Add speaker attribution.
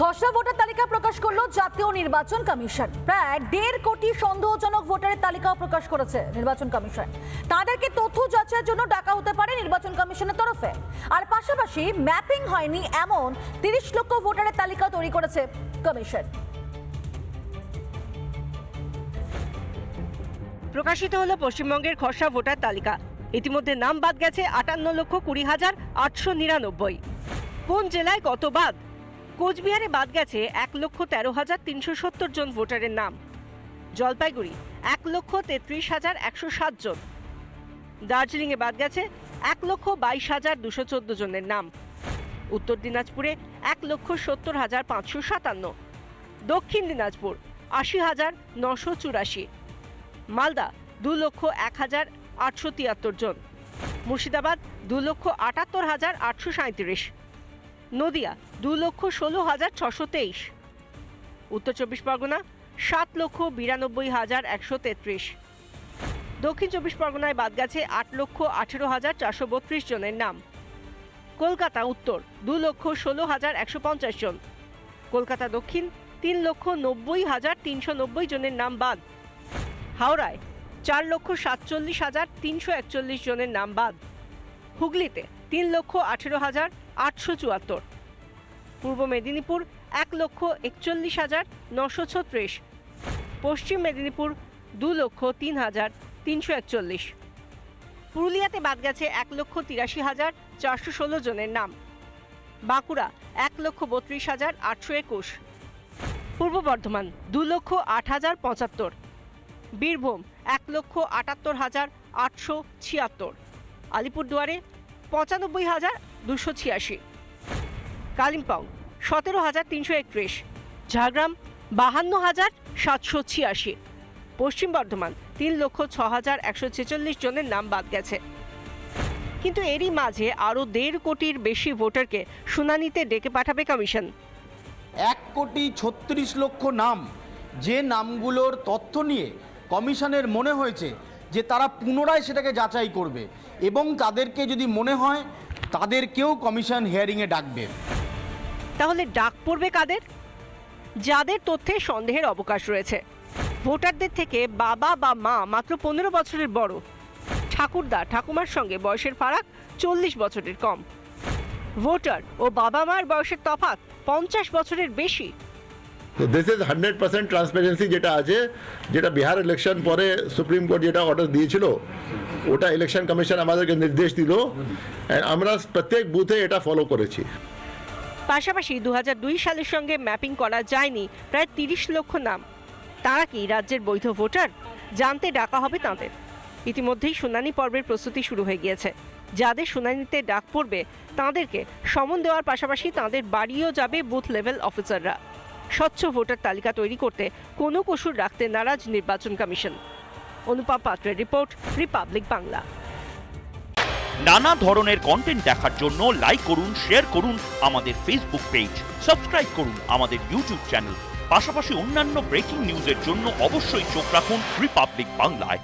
Speaker 1: খসড়া ভোটার তালিকা প্রকাশ করলো জাতীয় নির্বাচন কমিশন। প্রায় 1.5 কোটি সন্দেহজনক ভোটারের তালিকাও প্রকাশ করেছে নির্বাচন কমিশন। তাদেরকে তথ্য যাচাইয়ের জন্য ডাকা হতে পারে নির্বাচন কমিশনের তরফে। আর পাশাপাশি ম্যাপিং হয়নি এমন 30 লক্ষ ভোটারের তালিকা তৈরি করেছে কমিশন।
Speaker 2: প্রকাশিত হলো পশ্চিমবঙ্গের খসড়া ভোটার তালিকা। ইতিমধ্যে নাম বাদ গেছে 58,20,899। কোন জেলায় কত বাদ? কোচবিহারে বাদ গেছে 1,13,370 জন ভোটারের নাম। জলপাইগুড়ি 1,33,107 জন। দার্জিলিংয়ে বাদ গেছে 1,22,214 জনের নাম। উত্তর দিনাজপুরে 1,70,557। দক্ষিণ দিনাজপুর 80,984। মালদা 2,01,873 জন। মুর্শিদাবাদ 2,78,837। নদিয়া 2,16,623। উত্তর চব্বিশ পরগনা 7,92,133। দক্ষিণ চব্বিশ পরগনায় বাদ গেছে 8,18,432 জনের নাম। কলকাতা উত্তর 2,16,150 জন। কলকাতা দক্ষিণ 3,90,390 জনের নাম বাদ। হাওড়ায় 4,47,341 জনের নাম বাদ। হুগলিতে 3,18,874। পূর্ব মেদিনীপুর 1,41,936। পশ্চিম মেদিনীপুর 2,03,341। পুরুলিয়াতে বাদ গেছে 1,83,416 জনের নাম। বাঁকুড়া 1,32,821। পূর্ব বর্ধমান 2,08,075। বীরভূম 1,78,876। আলিপুরদুয়ারে 95,286। কালিম্পং 17,331। ঝাড়গ্রাম 52,786। পশ্চিম বর্ধমান 3,06,146 জনের নাম বাদ গেছে। কিন্তু এরই মাঝে আরও 1.5 কোটির বেশি ভোটারকে শুনানিতে ডেকে পাঠাবে কমিশন।
Speaker 3: 1,36,00,000 নাম, যে নামগুলোর তথ্য নিয়ে কমিশনের মনে হয়েছে যে তারা পুনরায় সেটাকে যাচাই করবে এবং তাদেরকে যদি মনে হয় তাদেরকেও কমিশন হিয়ারিংয়ে ডাকবে।
Speaker 2: তাহলে ডাক পড়বে কাদের? যাদের তথ্যে সন্দেহের অবকাশ রয়েছে। ভোটারদের থেকে বাবা বা মা মাত্র 15 বছরের বড়, ঠাকুরদা ঠাকুমার সঙ্গে বয়সের ফারাক 40 বছরের কম, ভোটার ও বাবা মার বয়সের তফাৎ 50 বছরের বেশি।
Speaker 4: তো দিস ইজ 100% ট্রান্সপারেন্সি যেটা আছে, যেটা বিহার ইলেকশন পরে সুপ্রিম কোর্ট যেটা অর্ডার দিয়েছিল, ওটা ইলেকশন কমিশন আমাদেরকে নির্দেশ দিল, আমরা প্রত্যেক বুথে এটা ফলো করেছি।
Speaker 2: পাশাপাশি 2002 সালের সঙ্গে ম্যাপিং করা যায়নি প্রায় 30 লক্ষ নাম। তারা কি রাজ্যের বৈধ ভোটার? জানতে ডাকা হবে তাঁদের। ইতিমধ্যেই শুনানি পর্বের প্রস্তুতি শুরু হয়ে গিয়েছে। যাদের শুনানিতে ডাক পড়বে তাঁদেরকে সমন দেওয়ার পাশাপাশি তাঁদের বাড়িও যাবে বুথ লেভেল অফিসাররা। স্বচ্ছ ভোটার তালিকা তৈরি করতে কোনো কসুর রাখতে নারাজ নির্বাচন কমিশন। অনুপম পাত্রের রিপোর্ট, রিপাবলিক বাংলা।
Speaker 5: নানা ধরনের কন্টেন্ট দেখার জন্য লাইক করুন, শেয়ার করুন আমাদের ফেসবুক পেজ, সাবস্ক্রাইব করুন আমাদের ইউটিউব চ্যানেল। পাশাপাশি অন্যান্য ব্রেকিং নিউজের জন্য অবশ্যই চোখ রাখুন রিপাবলিক বাংলায়।